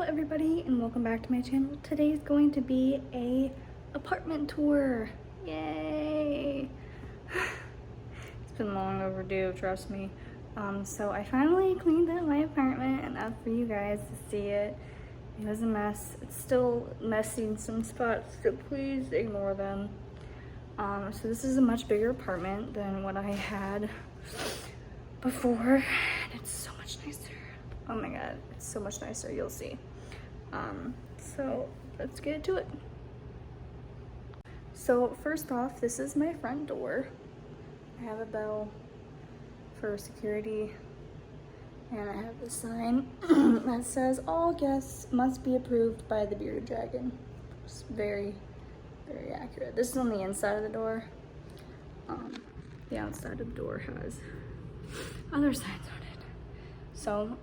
Hello everybody and welcome back to my channel. Today is going to be a apartment tour. Yay! It's been long overdue, trust me. So I finally cleaned up my apartment enough for you guys to see it. It was a mess. It's still messy in some spots, so please ignore them. So this is a much bigger apartment than what I had before, and it's so much nicer. Oh my god, it's so much nicer, you'll see. So let's get to it. So first off, this is my front door. I have a bell for security, and I have a sign that says all guests must be approved by the bearded dragon. It's very, very accurate. This is on the inside of the door. The outside of the door has other signs on it. So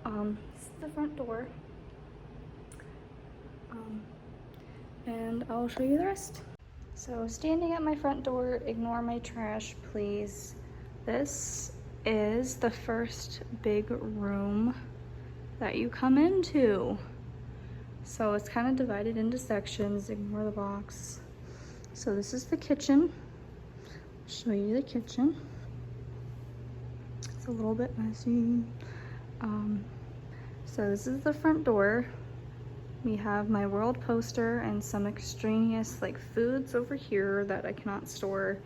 this is the front door, and I'll show you the rest. So standing at my front door, ignore my trash please. This is the first big room that you come into. So it's kind of divided into sections, ignore the box. So this is the kitchen. I'll show you the kitchen. It's a little bit messy. So this is the front door. We have my world poster and some extraneous like foods over here that I cannot store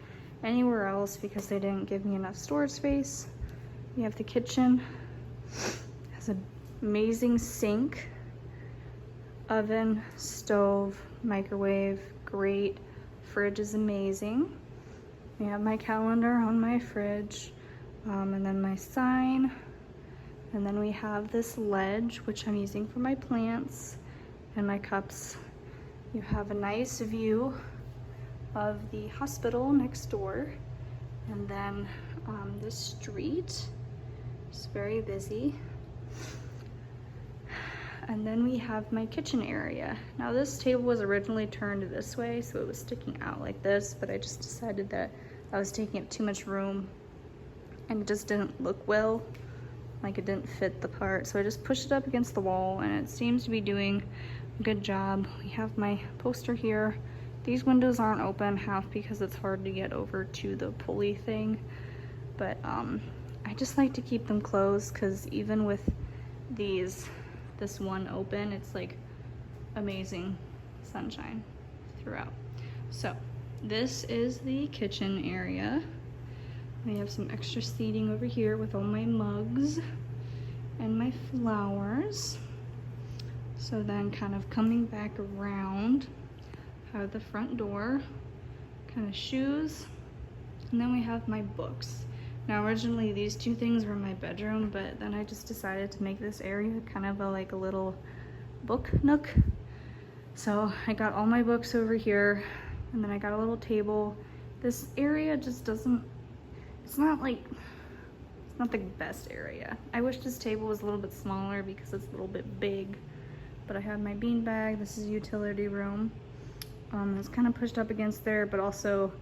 anywhere else because they didn't give me enough storage space. We have the kitchen. It has an amazing sink, oven, stove, microwave, great. Fridge is amazing. We have my calendar on my fridge, and then my sign. And then we have this ledge, which I'm using for my plants and my cups. You have a nice view of the hospital next door. And then the street is very busy. And then we have my kitchen area. Now this table was originally turned this way, so it was sticking out like this, but I just decided that I was taking up too much room and it just didn't look well. Like it didn't fit the part, so I just pushed it up against the wall and it seems to be doing a good job. We have my poster here. These windows aren't open, half because it's hard to get over to the pulley thing, but I just like to keep them closed because even with this one open, it's like amazing sunshine throughout. So this is the kitchen area. We have some extra seating over here with all my mugs and my flowers. So then kind of coming back around, have the front door, kind of shoes, and then we have my books. Now originally these two things were in my bedroom, but then I just decided to make this area kind of like a little book nook. So I got all my books over here, and then I got a little table. This area just doesn't, it's not the best area. I wish this table was a little bit smaller because it's a little bit big. But I have my bean bag. This is utility room. It's kind of pushed up against there, but also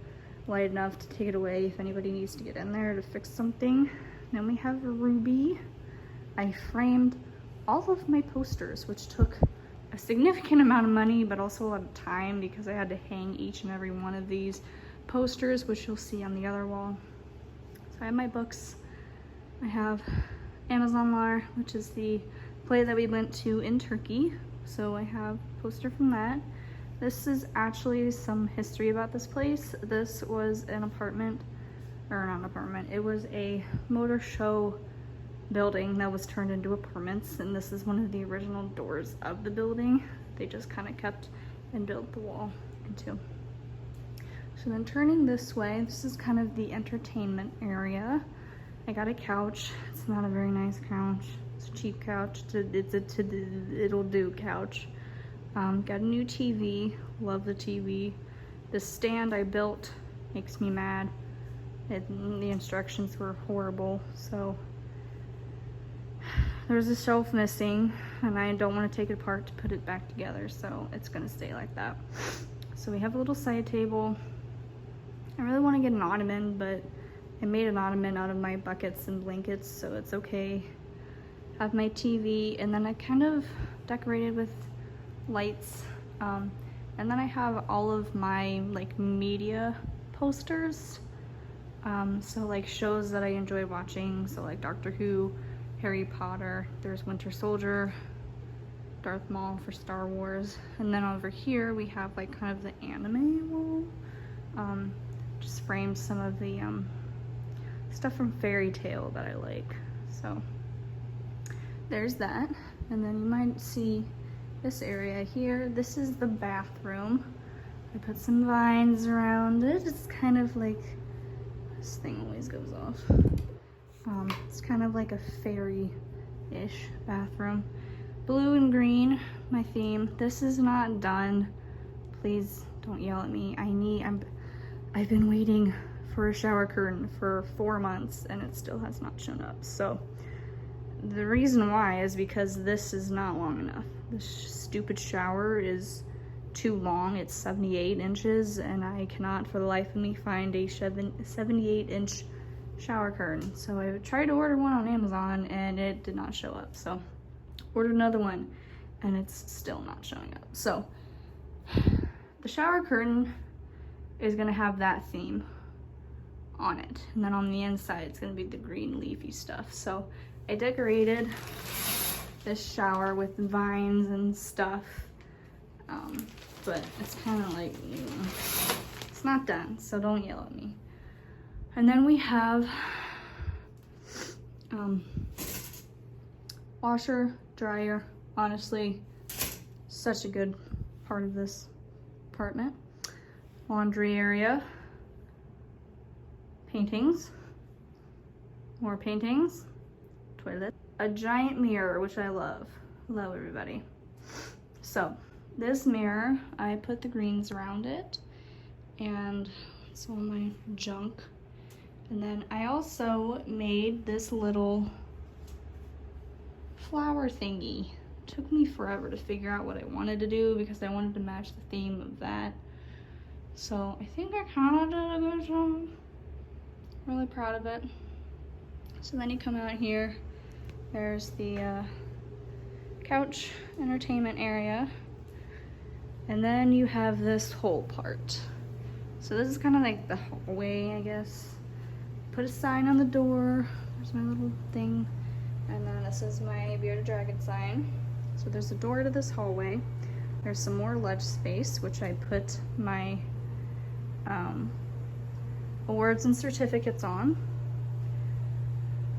light enough to take it away if anybody needs to get in there to fix something. Then we have Ruby. I framed all of my posters, which took a significant amount of money, but also a lot of time because I had to hang each and every one of these posters, which you'll see on the other wall. So I have my books. I have Amazon Lar, which is the play that we went to in Turkey. So I have a poster from that. This is actually some history about this place. This was an apartment, or not an apartment, it was a motor show building that was turned into apartments, and this is one of the original doors of the building. They just kind of kept and built the wall into. So then turning this way, this is kind of the entertainment area. I got a couch. It's not a very nice couch. It's a cheap couch. It's a it'll do couch. Got a new TV. Love the TV. The stand I built makes me mad. The instructions were horrible. So there's a shelf missing, and I don't want to take it apart to put it back together. So it's gonna stay like that. So we have a little side table. I really want to get an ottoman, but I made an ottoman out of my buckets and blankets, so it's okay. Have my TV, and then I kind of decorated with lights. And then I have all of my like media posters. So like shows that I enjoy watching. So like Doctor Who, Harry Potter, there's Winter Soldier, Darth Maul for Star Wars. And then over here we have like kind of the anime wall. Just framed some of the stuff from Fairy Tale that I like. So there's that. And then you might see this area here. This is the bathroom. I put some vines around it. It's kind of like, this thing always goes off. It's kind of like a fairy-ish bathroom. Blue and green, my theme. This is not done. Please don't yell at me. I've been waiting for a shower curtain for 4 months and it still has not shown up. So the reason why is because this is not long enough. This stupid shower is too long. It's 78 inches and I cannot for the life of me find a 78-inch shower curtain. So I tried to order one on Amazon and it did not show up. So ordered another one and it's still not showing up. So the shower curtain is gonna have that theme on it. And then on the inside, it's gonna be the green leafy stuff. So I decorated this shower with vines and stuff. But it's kind of like, it's not done, so don't yell at me. And then we have washer, dryer, honestly, such a good part of this apartment. Laundry area, paintings, more paintings, toilet, a giant mirror, which I love. Hello, everybody. So this mirror, I put the greens around it and it's all my junk. And then I also made this little flower thingy. It took me forever to figure out what I wanted to do because I wanted to match the theme of that. So I think I kind of did a good job. Really proud of it. So then you come out here, there's the couch entertainment area. And then you have this whole part. So this is kind of like the hallway, I guess. Put a sign on the door. There's my little thing. And then this is my Bearded Dragon sign. So there's a door to this hallway. There's some more ledge space, which I put my awards and certificates on.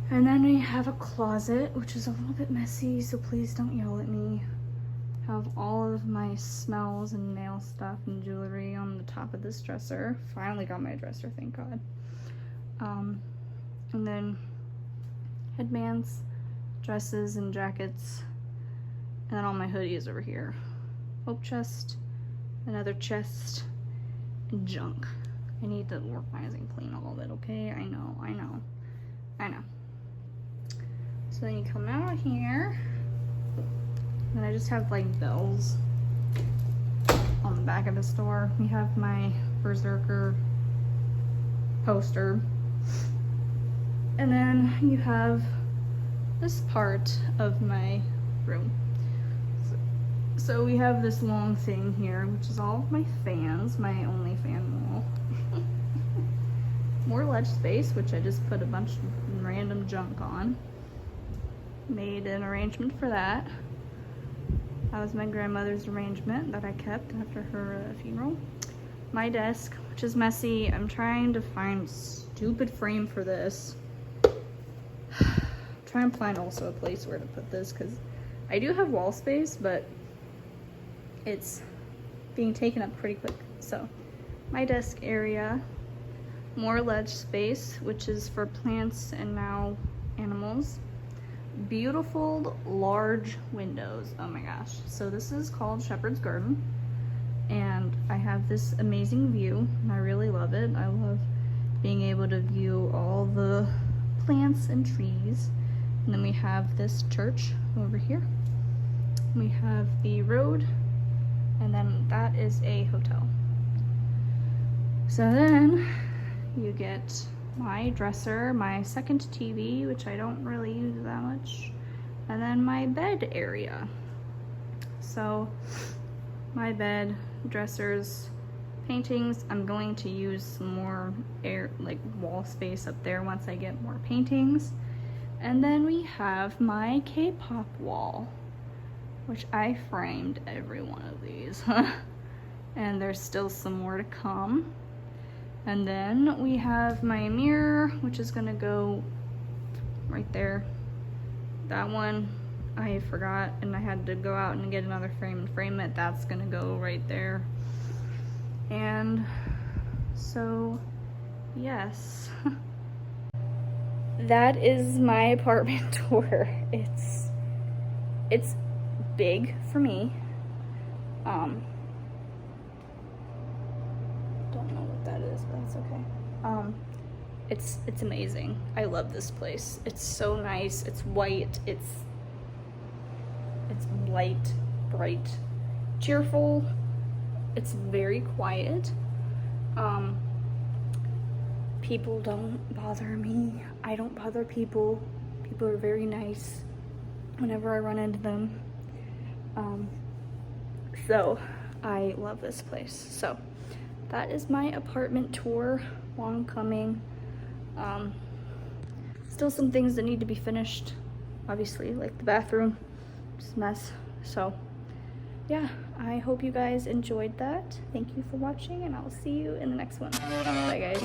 And then we have a closet, which is a little bit messy, so please don't yell at me. Have all of my smells and nail stuff and jewelry on the top of this dresser. Finally got my dresser, thank God. And then headbands, dresses, and jackets. And then all my hoodies over here. Hope chest, another chest, and junk. I need to organize and clean all of it, okay? I know. So then you come out here, and I just have like bells on the back of the store. We have my Berserker poster. And then you have this part of my room. So we have this long thing here, which is all of my fans, my only fan wall. More ledge space, which I just put a bunch of random junk on. Made an arrangement for that. That was my grandmother's arrangement that I kept after her funeral. My desk, which is messy. I'm trying to find a stupid frame for this. Try and find also a place where to put this, because I do have wall space, but it's being taken up pretty quick. So my desk area, more ledge space, which is for plants and now animals. Beautiful large windows. Oh my gosh. So this is called Shepherd's Garden, and I have this amazing view and I really love it. I love being able to view all the plants and trees. And then we have this church over here. We have the road, and then that is a hotel. So then you get my dresser, my second TV, which I don't really use that much, and then my bed area. So my bed, dressers, paintings, I'm going to use some more wall space up there once I get more paintings. And then we have my K-pop wall, which I framed every one of these. And there's still some more to come. And then we have my mirror, which is gonna go right there. That one I forgot and I had to go out and get another frame and frame it. That's gonna go right there. And so, yes. That is my apartment tour. It's big for me. Don't know what that is, but that's okay. It's amazing. I love this place. It's so nice. It's white. It's light, bright, cheerful. It's very quiet. People don't bother me. I don't bother people. People are very nice whenever I run into them. So I love this place. So that is my apartment tour, long coming. Still some things that need to be finished, obviously, like the bathroom, just a mess. So yeah, I hope you guys enjoyed that. Thank you for watching, and I'll see you in the next one. Bye guys.